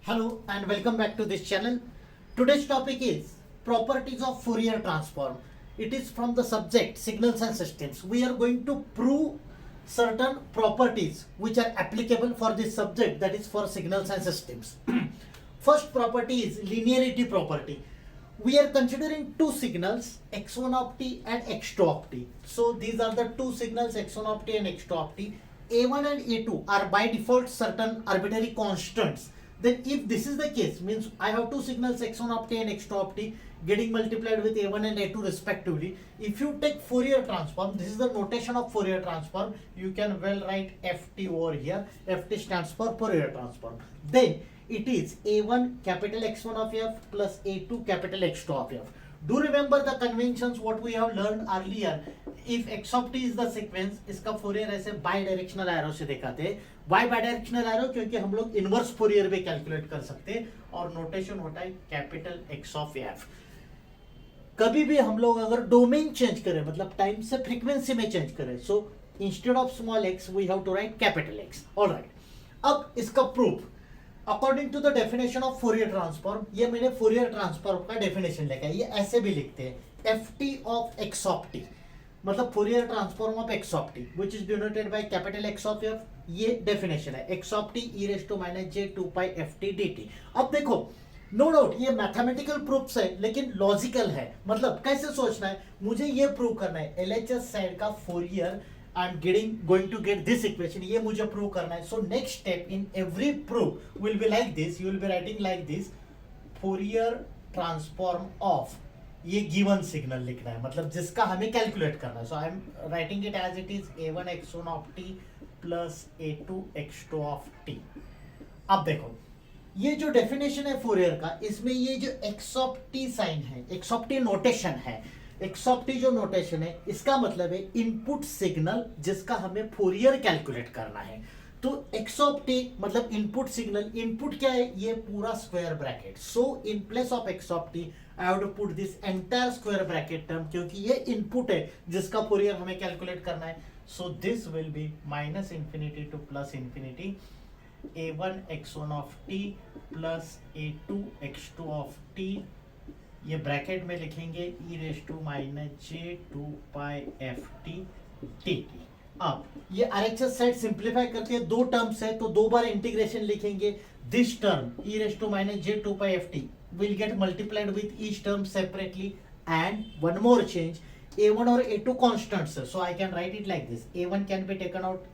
Hello and welcome back to this channel. Today's topic is properties of Fourier transform. It is from the subject signals and systems. We are going to prove certain properties which are applicable for this subject, that is for signals and systems. First property is linearity property. We are considering two signals x1 of t and x2 of t. So these are the two signals x1 of t and x2 of t. A1 and A2 are by default certain arbitrary constants. Then if this is the case, means I have two signals x1 of t and x2 of t getting multiplied with a1 and a2 respectively. If you take Fourier transform, this is the notation of Fourier transform, you can well write ft over here. Ft stands for Fourier transform. Then it is a1 capital X1 of f plus a2 capital X2 of f. Do remember the conventions what we have learned earlier. If x of t is the sequence, इसका Fourier ऐसे by directional arrow से दिखाते हैं. By directional arrow क्योंकि हम लोग inverse Fourier भी calculate कर सकते हैं और नोटेशन होता है कैपिटल एक्स ऑफ एफ. कभी भी हम लोग अगर डोमेन चेंज करें, मतलब टाइम से फ्रीक्वेंसी में चेंज करें, so instead of small X we have to write capital X. Alright, अब इसका proof according to the definition of Fourier transform. ये मैंने फोरियर ट्रांसफॉर्म का डेफिनेशन लिखा है. ये ऐसे भी लिखते हैं F T of x of T, मतलब Fourier transform of x of T which is denoted by capital x of F. ये डेफिनेशन है X of T e raise to minus J 2 pi F T D T. अब देखो, no doubt ये mathematical proofs है लेकिन logical है. मतलब कैसे सोचना है, मुझे ये प्रूव करना है एलएचएस साइड का Fourier I am going to get this equation, ये मुझे प्रूव करना है. So next step in every proof will be like this. You will be writing like this, Fourier transform of ये given signal लिखना है, मतलब जिसका हमें कैलकुलेट करना है. So I am writing it as it is a1 x1 of t plus a2 x2 of t. अब देखो ये जो डेफिनेशन है फोरियर का, इसमें ये जो x ऑफ t साइन है, x ऑफ t नोटेशन है, x ऑफ t जो नोटेशन है इसका मतलब है इनपुट सिग्नल जिसका हमें फोरियर कैलकुलेट करना है. तो x ऑफ t मतलब इनपुट सिग्नल. इनपुट क्या है, ये पूरा square bracket. So in place of x of t I have to put this entire square bracket term, क्योंकि ये इनपुट है जिसका फोरियर हमें कैलकुलेट करना है. So this will be minus infinity to plus infinity a1 x1 of t plus a2 x2 of t. ये bracket में लिखेंगे e raise to minus J 2 pi F T T. अब ये आरएचएस साइड सिंप्लीफाई करके दो terms है तो दो बार इंटीग्रेशन लिखेंगे. This term E raise to minus J 2 pi F T will get multiplied with each term separately. And one more change, a1 और a2 constants है, so I can write it like this. a1 can be taken out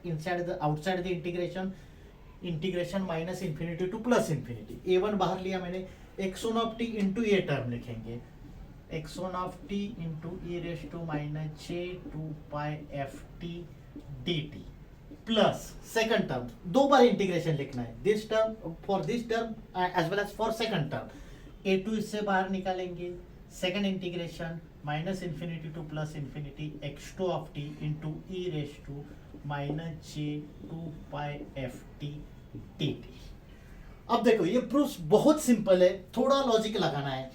outside the integration minus infinity to plus infinity. a1 बाहर लिया मैंने, x1 of t into ये term लिखेंगे x1 of t into e raised to minus j 2 pi f t dt plus second term दो बार integration लिखना है. This term for this term as well as for second term. a2 इससे बाहर निकालेंगे, second integration minus infinity to plus infinity x2 of t into E raise to minus J 2 pi F T T T. अब देखो ये proof बहुत simple है, थोड़ा logic लगाना है.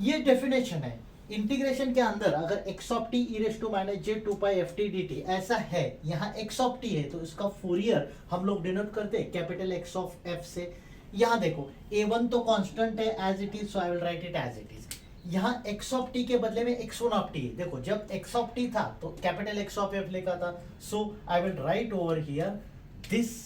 ये डेफिनेशन है इंटीग्रेशन के अंदर. अगर x of t E raise to minus J 2 pi F T D T ऐसा है, यहाँ x ऑफ t है तो इसका फोरियर हम लोग डिनोट करते हैं कैपिटल x ऑफ f से. यहाँ देखो a1 तो कांस्टेंट है as it is, so I will write it as it is. यहाँ x ऑफ t के बदले में x1 ऑफ t. देखो जब x ऑफ t था तो कैपिटल x ऑफ f लिखा था. So I will write over here this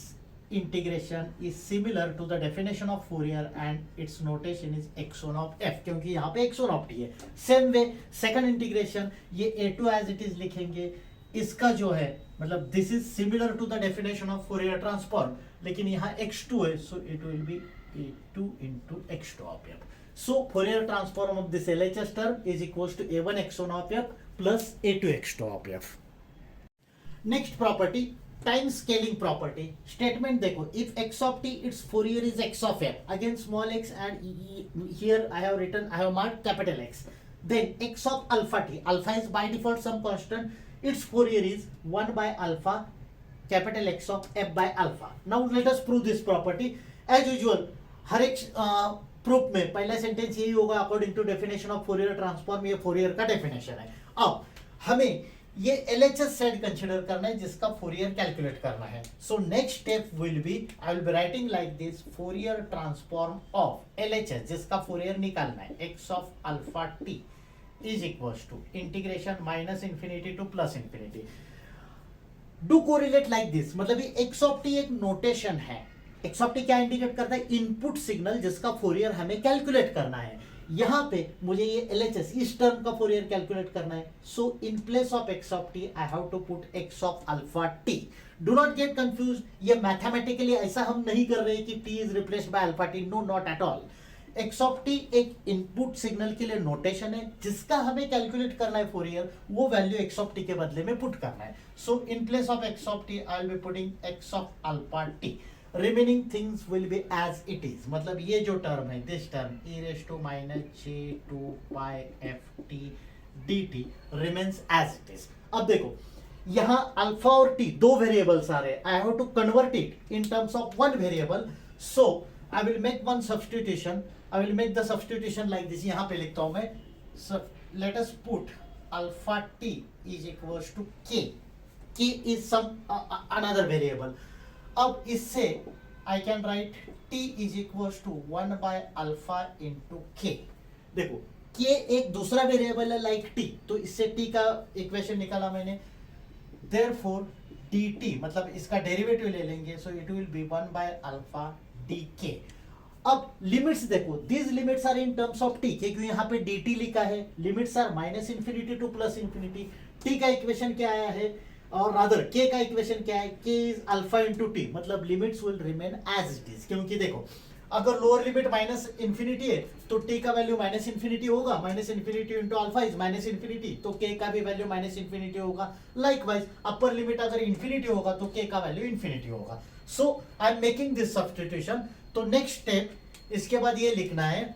integration is similar to the definition of Fourier and its notation is x1 of f, क्योंकि यहाँ पे x1 of t है. Same way second integration ये a2 as it is लिखेंगे. इसका जो है मतलब this is similar to the definition of Fourier transform, लेकिन यहाँ x2 है, so it will be a2 into x2 of f. So Fourier transform of this LHS term is equals to a1 x1 of f plus a2 x2 of f. Next property, time scaling property. Statement देखो, if x of t its Fourier is x of f, again small x and here I have marked capital X. Then x of alpha t, alpha is by default some constant, its Fourier is 1 by alpha capital X of f by alpha. Now let us prove this property. As usual हर एक proof में पहला sentence यही होगा according to definition of Fourier transform. ये Fourier का definition है. अब हमें ये LHS सेट कंसिडर करना है जिसका फोरियर कैलकुलेट करना है. So next step will be, I will be writing like this, Fourier transform of LHS जिसका फोरियर निकालना है, x of alpha t is equals to integration minus infinity to plus infinity. Do correlate like this, मतलब ये x of t एक notation है. x of t क्या indicate करता है? इनपुट सिग्नल जिसका फोरियर हमें कैलकुलेट करना है. यहां पे मुझे ये LHS इस टर्म का फोरियर कैलकुलेट करना है. So in place of x of t I have to put x of alpha t. Do not get confuse, ये मैथमेटिकली ऐसा हम नहीं कर रहे कि t is replaced by alpha t. No, not at all. x of t एक input signal के लिए नोटेशन है जिसका हमें कैलकुलेट करना है फोरियर. वो वैल्यू x ऑफ t के बदले में पुट करना है. So in place of x of t I will be putting x of alpha t. Remaining things will be as it is, मतलब ये जो टर्म है, this term e raise to minus j2 pi ft dt remains as it is. अब देखो यहां alpha और t दो variables आ रहे हैं. I have to convert it in terms of one variable. So I will make one substitution. I will make the substitution like this. यहां पे लिखता हूं मैं, let us put alpha t is equals to k. k is some another variable. अब इससे I can write t is equals to 1 by alpha into k. देखो k एक दूसरा वेरिएबल है लाइक t, तो इससे t का इक्वेशन निकाला मैंने. देयरफॉर dt मतलब इसका डेरिवेटिव ले लेंगे. So it will be 1 by alpha dk. अब लिमिट्स देखो, these limits are in terms of t, क्योंकि यहाँ पे dt लिखा है. Limits are minus infinity to plus infinity. t का इक्वेशन क्या आया है, और रादर k का इक्वेशन क्या है? k is alpha into T, मतलब limits will remain as it is. क्योंकि देखो अगर लोअर लिमिट माइनस इंफिनिटी है तो t का वैल्यू माइनस इंफिनिटी होगा. Minus infinity into alpha is minus infinity, तो k का भी वैल्यू माइनस इंफिनिटी होगा. लाइकवाइज अपर लिमिट अगर इंफिनिटी होगा तो k का वैल्यू इंफिनिटी होगा. So I am making this substitution. तो नेक्स्ट स्टेप इसके बाद ये लिखना है,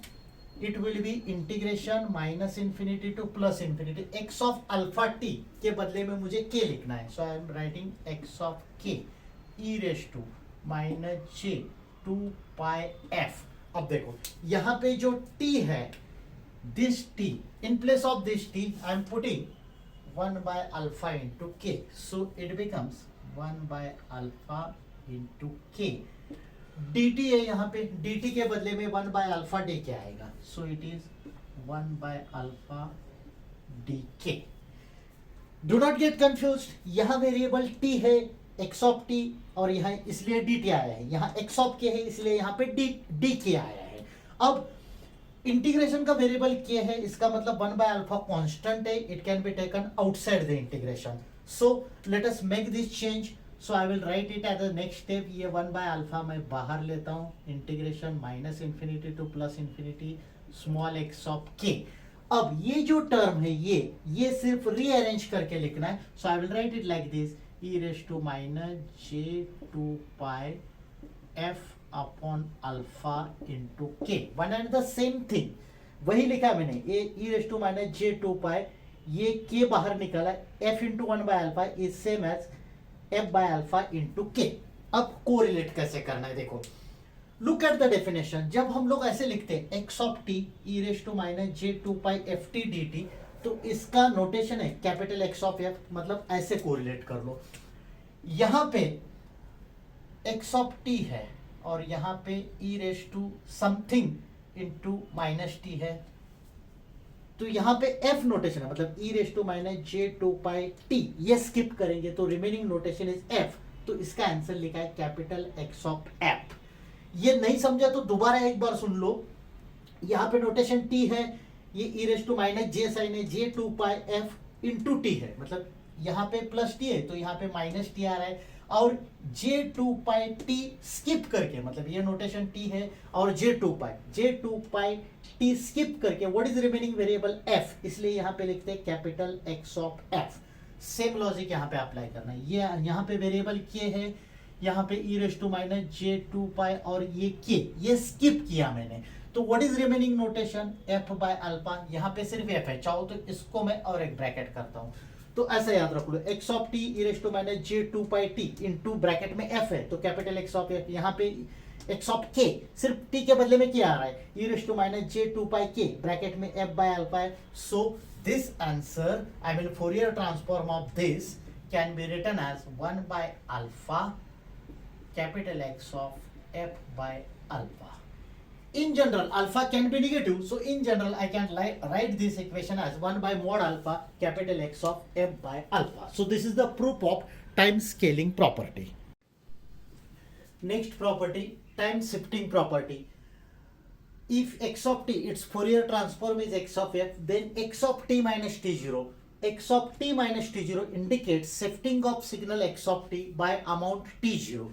it will be integration minus infinity to plus infinity x of alpha t के बदले में मुझे k लिखना है. So I am writing x of k e raise to minus j2 pi f. अब देखो यहाँ पे जो t है, this t, in place of this t I am putting 1 by alpha into k. So it becomes 1 by alpha into k. dt है यहाँ पे, dt के बदले में 1 बाय अल्फा d क्या आएगा? सो it is 1 by alpha dk. Do not gate confused, यहाँ variable t है x ऑफ t, और यहाँ इसलिए dt आया है. यहाँ x ऑफ k है इसलिए यहाँ पे dk आया है. अब इंटीग्रेशन का वेरिएबल k है, इसका मतलब 1 बाय अल्फा कांस्टेंट है. It can be taken outside the integration. So let us make this change. So I will write it as the next step. ये 1 बाय अल्फा मैं बाहर लेता हूँ. Integration minus infinity to plus infinity small x of k. अब ये जो term है ये सिर्फ रीअरेंज करके लिखना है. So I will write it like this, e raise to minus j2 pi f upon alpha into k. One and the same thing, वही लिखा मैंने. ये e raise to minus j2 pi, ये k बाहर निकाला. f into 1 by alpha is same as f by alpha into k. अब correlate कैसे करना है देखो. Look at the definition. जब हम लोग ऐसे लिखते हैं x of t e raise to minus j2 pi ft dt, तो इसका नोटेशन है कैपिटल X ऑफ f, मतलब ऐसे कोरिलेट कर लो. यहां पे x ऑफ t है और यहां पे e raise to something into minus t है, तो यहाँ पे f नोटेशन है, मतलब e raise to minus j2 pi t. ये स्किप करेंगे तो रिमेनिंग नोटेशन इज f. तो इसका आंसर लिखा है कैपिटल X ऑफ f. ये नहीं समझा तो दोबारा एक बार सुन लो. यहाँ पे नोटेशन t है, ये e raise to minus j sign है, j2 pi f into t है, मतलब यहाँ पे प्लस t है तो यहाँ पे माइनस t आ रहा है. और j2 pi t स्किप करके, मतलब ये नोटेशन t है और j2 pi t स्किप करके what is remaining variable f, इसलिए यहाँ पे लिखते हैं capital X of f. Same logic यहाँ पे अप्लाई करना है. ये यहाँ पे वेरिएबल k है, यहाँ पे e raise to minus j2 pi और ये k, ये स्किप किया मैंने. तो what is remaining notation f by alpha. यहाँ पे सिर्फ f है, चाहो तो इसको मैं और एक ब्रैकेट करता हूँ. तो ऐसा याद रख लो, x of t e raise to minus j2 pi t into bracket में f है, तो कैपिटल X ऑफ f. यहाँ पे x ऑफ k सिर्फ t के बदले में क्या आ रहा है, e raise to minus j2 pi k bracket में f बाय अल्फा है. So this answer, I mean Fourier transform of this can be written as 1 by alpha capital X of f by alpha. In general, alpha can be negative, so in general I can write this equation as 1 by mod alpha capital X of f by alpha. So this is the proof of time scaling property. Next property, time shifting property. If x of t, its Fourier transform is x of f, then x of t minus t0. X of t minus t0 indicates shifting of signal x of t by amount t0.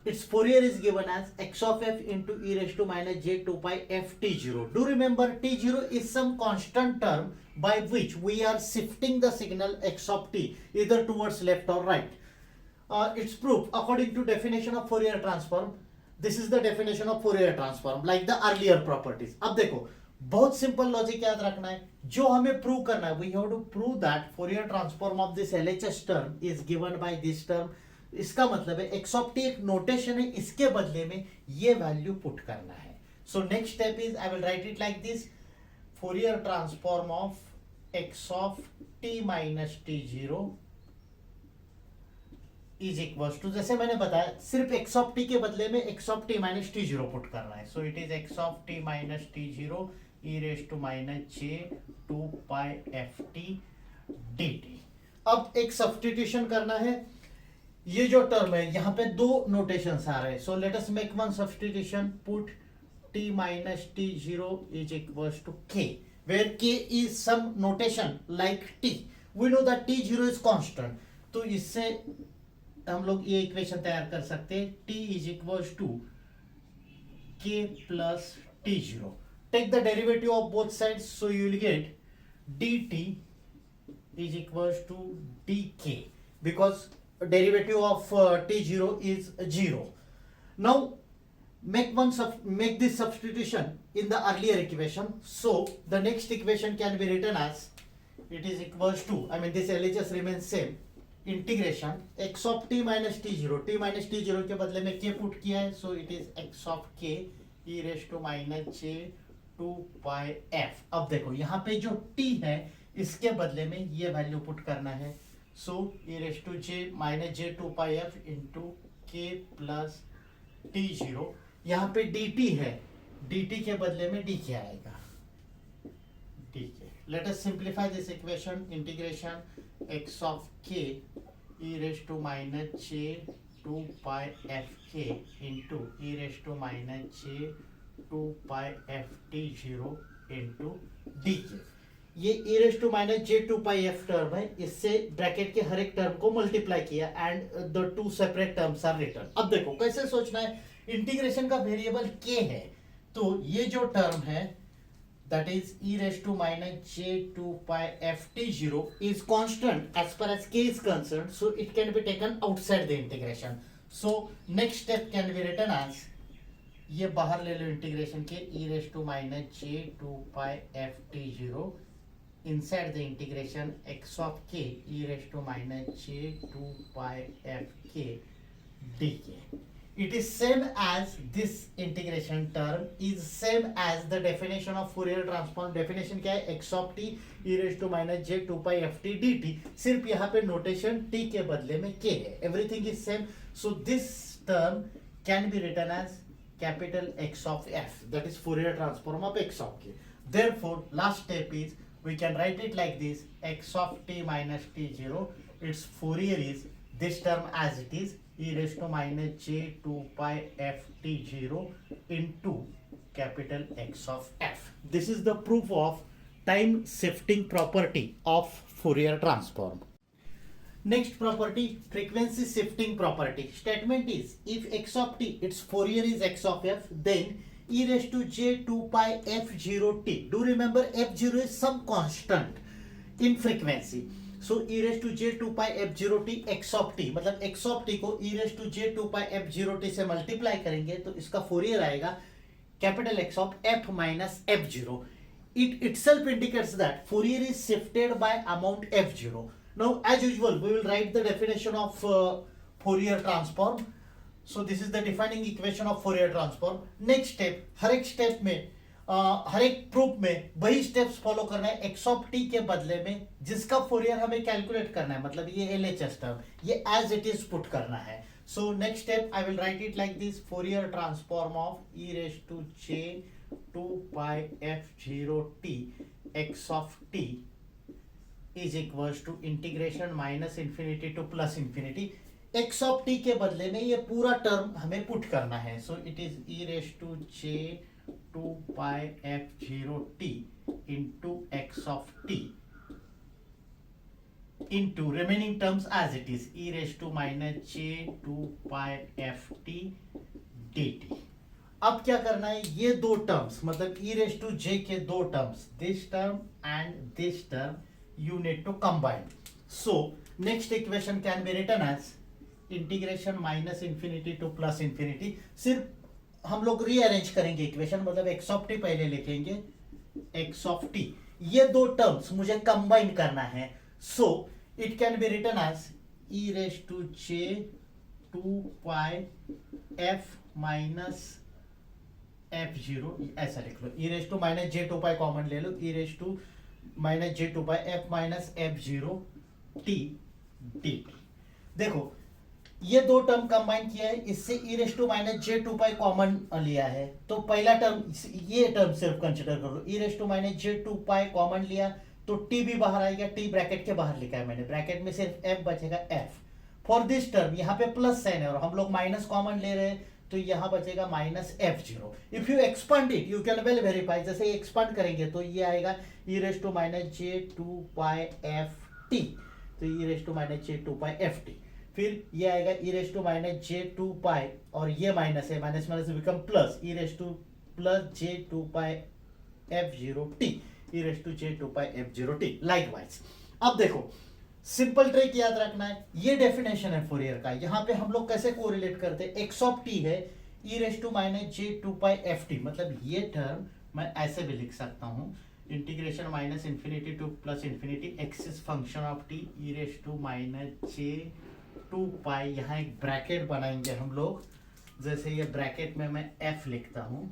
Its Fourier is given as x of f into e raised to minus j 2 pi f t0. Do remember t0 is some constant term by which we are shifting the signal x of t either towards left or right. Its proof according to definition of Fourier transform. This is the definition of Fourier transform like the earlier properties. अब देखो बहुत simple logic याद रखना है, जो हमें prove करना है, we have to prove that Fourier transform of this LHS term is given by this term. इसका मतलब है x ऑफ t एक नोटेशन है, इसके बदले में ये वैल्यू पुट करना है. So next step is I will write it like this, Fourier transform of x of t minus t0 is equal to, जैसे मैंने बताया सिर्फ x ऑफ t के बदले में x of t minus t0 put करना है. So it is x of t minus t0 e raise to minus j 2 pi ft dt. अब एक सब्स्टिट्यूशन करना है. ये जो टर्म है यहाँ पे दो नोटेशंस आ रहे हैं. So let us make one substitution, put t minus t0 is equal to k, where k is some notation like t. We know that t0 is constant, तो इससे हम लोग ये इक्वेशन तैयार कर सकते हैं. t is equal to k plus t0. Take the derivative of both sides, so you will get dt is equal to dk because derivative of t0 is 0. Now make this substitution in the earlier equation. So the next equation can be written as, it is equals to, I mean this LHS remains same, integration x of t minus t0, t minus t0 के बदले में k put किया है. So it is x of k e raise to minus j 2 pi f. अब देखो यहाँ पे जो t है इसके बदले में ये वैल्यू पुट करना है. So e raise to j minus j 2 pi f into k plus t0. यहाँ पे dt है, dt के बदले में dk आएगा, dk. Let us simplify this equation. Integration x of k e raised to minus j 2 pi f k into e raised to minus j 2 pi f t0 into dk. ये e raised to minus j 2 pi f term है, इससे bracket के हर एक term को multiply किया and the two separate terms are written. अब देखो कैसे सोचना है, इंटीग्रेशन का वेरिएबल k है, तो ये जो टर्म है that is e raised to minus j 2 pi f t0 is constant as far as k is concerned, so it can be taken outside the integration. So next step can be written as, ये बाहर ले लो integration के, e raised to minus j 2 pi f t0 inside the integration x of k e raised to minus j 2 pi f k dk. It is same as this integration term is same as the definition of Fourier transform. Definition क्या है, x of t e raised to minus j 2 pi f t dt. सिर्फ यहाँ पे notation t के बदले में k है. Everything is same. So this term can be written as capital X of f. That is Fourier transform of x of k. Therefore, last step is we can write it like this: x of t minus t0. Its Fourier is this term as it is, e raised to minus j 2 pi f t0 into capital X of f. This is the proof of time shifting property of Fourier transform. Next property, frequency shifting property. Statement is, if x of t, its Fourier is x of f, then e raised to j 2 pi f0 t. Do remember f0 is some constant in frequency. So e raise to j 2 pi f0 t x of t, मतलब x of t को e raise to j 2 pi f0 t से multiply करेंगे तो इसका Fourier आएगा capital X of f minus f0. It itself indicates that Fourier is shifted by amount f0. Now as usual we will write the definition of Fourier transform. So this is the defining equation of Fourier transform. Next step, हर एक step में हर एक proof में वही steps follow करना है X of T के बदले में जिसका फोरियर हमें कैलकुलेट करना है, मतलब ये एलएचएस टर्म ये एज इट इज पुट करना है. So next step I will write it like this, Fourier transform of e raise to j 2 pi f0 t x of t is equals to integration minus infinity to plus infinity. x of t के बदले में ये पूरा term हमें put करना है. So it is e raise to j 2 pi f0 t into x of t into remaining terms as it is e raised to minus j 2 pi ft dt. अब क्या करना है, ये दो टर्म्स मतलब e रेज टू j के दो terms, this term and this term you need to combine. So next equation can be written as integration minus infinity to plus infinity. सिर्फ हम लोग रीअरेंज करेंगे इक्वेशन, मतलब एक्स ऑफ टी पहले लिखेंगे x of T, ये दो terms मुझे कंबाइन करना है. So it can be written as e raise to j 2 pi f minus f0, ऐसा लिख लो. E raise to minus J 2 pi common ले लो, e raise to minus J 2 pi f minus f0 t dt. देखो ये दो term combine किया है, इससे e raise to minus J 2 pi common लिया है, तो पहला टर्म ये टर्म सिर्फ कंसिडर कर लो. E raise to minus J 2 pi common लिया तो t भी बाहर आएगा, t ब्रैकेट के बाहर लिखा है मैंने, ब्रैकेट में सिर्फ f बचेगा f. फॉर दिस टर्म यहाँ पे प्लस साइन है और हम लोग माइनस कॉमन ले रहे हैं तो यहाँ बचेगा minus f0. If you expand it you can well verify, जैसे एक्सपांड करेंगे तो ये आएगा e raise to minus J 2 pi F t, तो e raise to minus J 2 pi F t. फिर ये आएगा e raise to minus J 2 pi और ये माइनस है, minus minus become plus, e raise to plus j 2 pi f0 t, E raise to j 2 pi f0 t. Likewise अब देखो simple trick याद रखना है, ये डेफिनेशन है फोरियर का. यहाँ पे हम लोग कैसे कोरिलेट करते हैं, एक्स ऑफ टी है e raise to minus J 2 pi F t, मतलब ये टर्म मैं ऐसे भी लिख सकता हूँ integration minus infinity to plus infinity x is function of T e raise to minus J 2 pi. यहाँ एक ब्रैकेट बनाएंगे हम लोग, जैसे ये ब्रैकेट में मैं f लिखता हूँ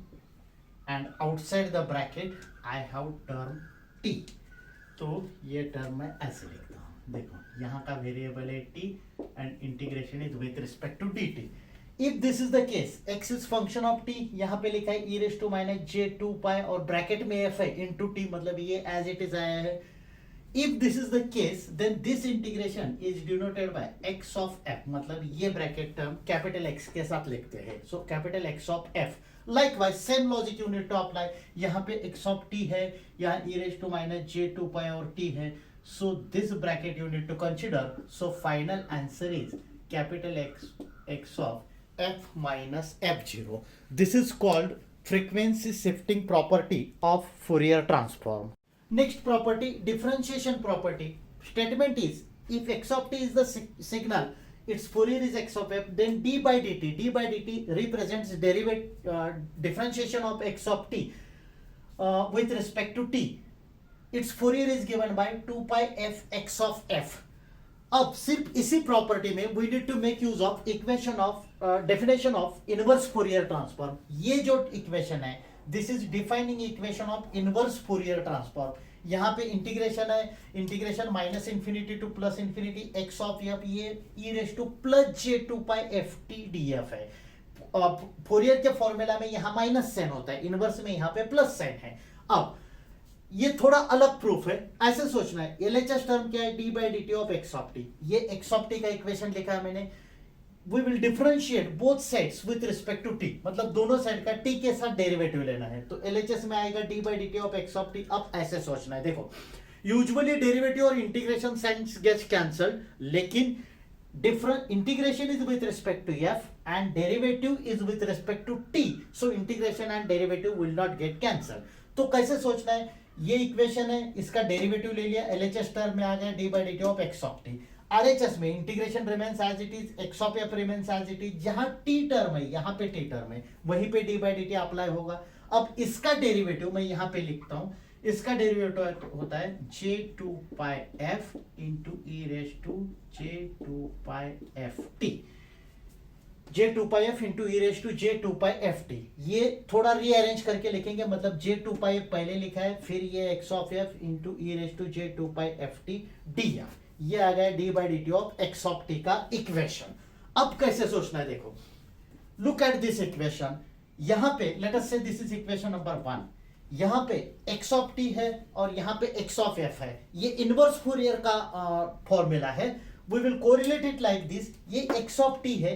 and outside the bracket I have term t, तो ये टर्म मैं ऐसे लिखता हूँ. देखो यहाँ का वेरिएबल है t and integration is with respect to dt. If this is the case x is function of t, यहाँ पे लिखा है e raise to minus J 2 pi और ब्रैकेट में f है इनटू t, मतलब ये एज इट इज आया है. If this is the case, then this integration is denoted by x of f, मतलब ये ब्रैकेट टर्म कैपिटल X के साथ लिखते हैं. So capital X of f. Likewise, same logic you need to apply. यहाँ पे x of t है, यहाँ e raised to minus j 2 pi और t है. So this bracket you need to consider. So final answer is capital X of f minus f0. This is called frequency shifting property of Fourier transform. Next property, differentiation property. Statement is if x of t is the signal, its Fourier is x of f, then d by dt represents differentiation of x of t with respect to t. Its Fourier is given by 2 pi f x of f. अब सिर्फ इसी property में we need to make use of equation of definition of inverse Fourier transform. ये जो equation है this is defining equation of inverse Fourier transform. यहाँ पे integration है, integration minus infinity to plus infinity x of F, ये ई raise to plus j 2 pi F T d F है. Fourier के formula में यहाँ माइनस साइन होता है, इनवर्स में यहाँ पे प्लस साइन है. अब ये थोड़ा अलग प्रूफ है, ऐसे सोचना है एलएचएस टर्म क्या है, D by d t of x of T. ये एक्स ऑफ टी का इक्वेशन लिखा है मैंने. We will differentiate both sides with respect to t, मतलब दोनों साइड का t के साथ डेरिवेटिव लेना है, तो LHS में आएगा d by dt of x of t. अब ऐसे सोचना है, देखो यूजुअली डेरिवेटिव और इंटीग्रेशन साइंस गेट्स कैंसल्ड, लेकिन different integration is with respect to f and derivative is with respect to t, so integration and derivative will not get cancelled. तो कैसे सोचना है, ये इक्वेशन है, इसका डेरिवेटिव ले लिया, LHS टर्म में आ गया d by dt of x of t. RHS में integration remains as it is, x of f remains as it is, जहां टी टर्म है यहाँ पे टी टर्म है वहीं पे d by d t apply होगा. अब इसका डेरिवेटिव मैं यहाँ पे लिखता हूं, इसका डेरिवेटिव होता है j 2 pi f into E raise to j 2 pi F t. J two pi f into e raise to j two pi F t. ये थोड़ा रीअरेंज करके लिखेंगे, मतलब जे टू पाई एफ पहले लिखा है, फिर ये x of f into e raise to j two pi F T d f, ये आ गया d by d t of x of t का इक्वेशन। अब कैसे सोचना है, देखो लुक एट दिस इक्वेशन। यहां पे लेट अस से दिस इज इक्वेशन नंबर 1, यहां पे x ऑफ t है और यहां पे x ऑफ f है। ये इनवर्स फूरियर का फॉर्मूला है। We will correlate it like this. ये x ऑफ t है,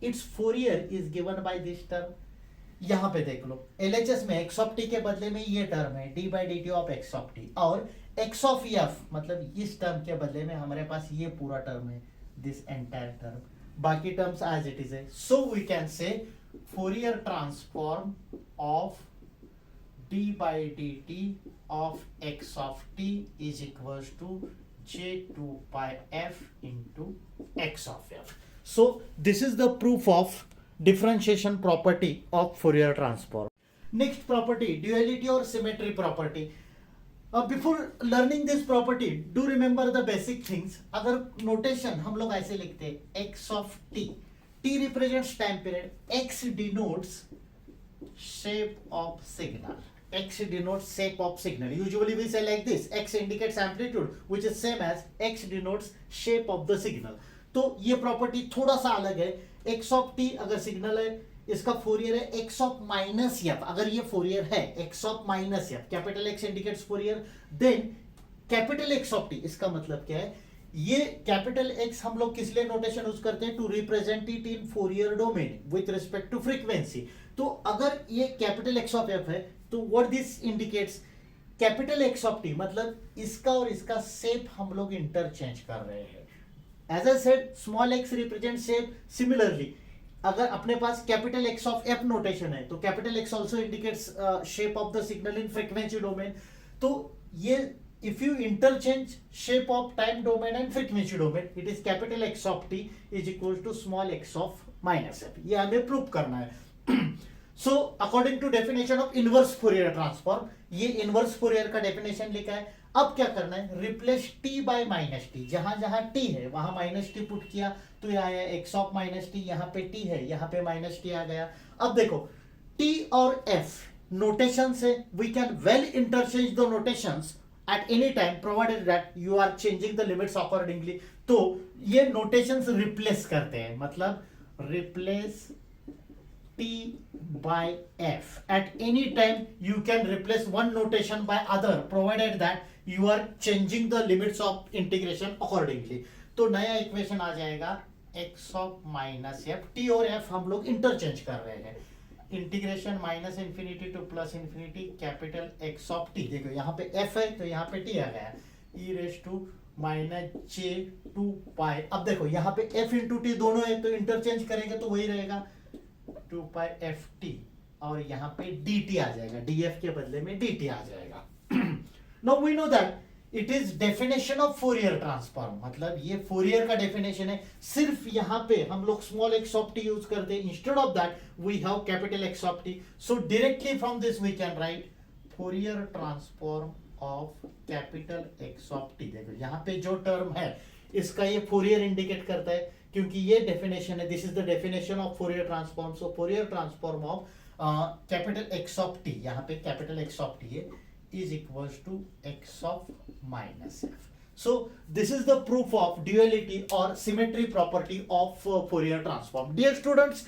it's Fourier is given by this term. यहां पे देख लो LHS में x ऑफ t के बदले में ये टर्म है d by d t of x of t, और x ऑफ f मतलब इस टर्म के बदले में हमारे पास ये पूरा टर्म है, दिस एंटायर टर्म। बाकी टर्म्स एज इट इज है। So we can say Fourier transform of d by dt of x of t is equals to j2 pi f into x of f. So this is the proof of differentiation property of Fourier transform. Next property, duality or symmetry property. Before learning this property, do remember the basic things. अगर notation हम लोग ऐसे लिखते हैं x of t, t represents time period, x denotes shape of signal, x denotes shape of signal. Usually we say like this, x indicates amplitude which is same as x denotes shape of the signal. तो ये property थोड़ा सा अलग है। x of t अगर signal है, इसका Fourier है x ऑफ माइनस एफ। अगर ये फोरियर है x of minus f, capital x indicates Fourier, then capital x of t, इसका मतलब क्या है, ये कैपिटल X हम लोग किस लिए नोटेशन यूज करते हैं, to represent it in Fourier domain with respect to frequency. तो अगर ये कैपिटल X ऑफ F है तो what this indicates, capital X of T मतलब इसका और इसका शेप हम लोग इंटरचेंज कर रहे हैं। As I said, small x represent shape. Similarly अगर अपने पास capital X of F notation है तो capital X also indicates shape of the signal in frequency domain. तो ये if you interchange shape of time domain and frequency domain, it is capital X of t is equal to small x of minus f. ये हमें prove करना है। So according to definition of inverse Fourier transform, ये inverse Fourier का definition लिखा है। अब क्या करना है, replace t by minus t, जहां जहां t है वहां minus t पुट किया तो ये आया x of minus t, यहाँ पे t है यहाँ पे minus t आ गया। अब देखो t और f notation से we can well interchange the notations at any time provided that you are changing the limits accordingly. तो ये notations replace करते हैं, मतलब replace t by f at any time you can replace one notation by other provided that you are changing the limits of integration accordingly. तो नया equation आ जाएगा x of minus f, t और f हम लोग interchange कर रहे हैं, integration minus infinity to plus infinity capital x of t. देखो यहाँ पे एफ है तो यहाँ पे टी आ गया, e raise to minus j two pi. अब देखो यहाँ पे एफ इंटू टी दोनों है तो इंटरचेंज करेंगे तो वही रहेगा 2 पाई एफ टी, और यहाँ पे डी टी आ जाएगा, डी एफ के बदले में डी टी आ जाएगा। Now we know that it is definition of Fourier transform, मतलब ये फोरियर का डेफिनेशन है। सिर्फ यहाँ पे हम लोग small x of t use करते हैं, instead of that we have capital x of t. So directly from this we can write Fourier transform of capital x of t. देखो यहाँ पे जो टर्म है इसका ये फोरियर इंडिकेट करता है, क्योंकि ये डेफिनेशन है, this is the definition of Fourier transform. So Fourier transform of capital x of T, यहाँ पे कैपिटल एक्स ऑफ टी है, is equals to x of minus f. So this is the proof of duality or symmetry property of Fourier transform. Dear students,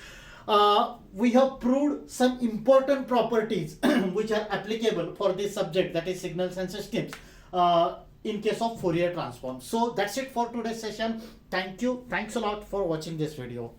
we have proved some important properties which are applicable for this subject, that is signals and systems, in case of Fourier transform. So that's it for today's session. Thank you. Thanks a lot for watching this video.